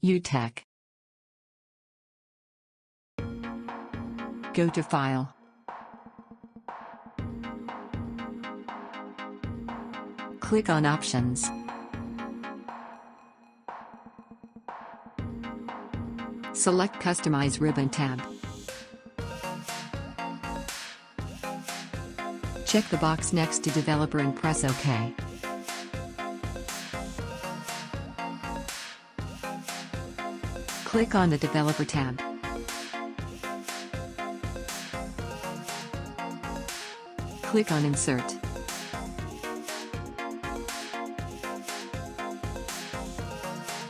UTech. Go to File. Click on Options. Select Customize Ribbon tab. Check the box next to Developer and press OK. Click on the Developer tab. Click on Insert.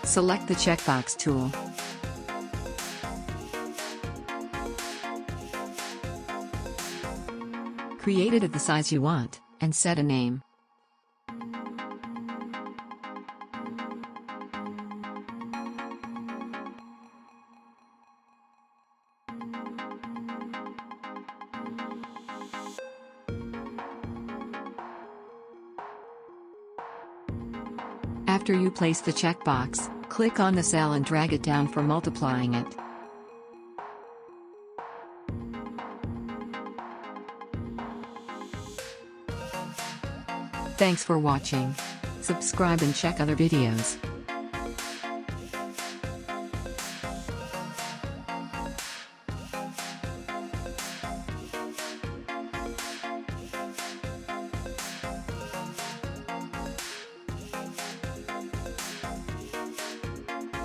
Select the checkbox tool. Create it at the size you want, and set a name. After you place the checkbox, click on the cell and drag it down for multiplying it. Thanks for watching. Subscribe and check other videos.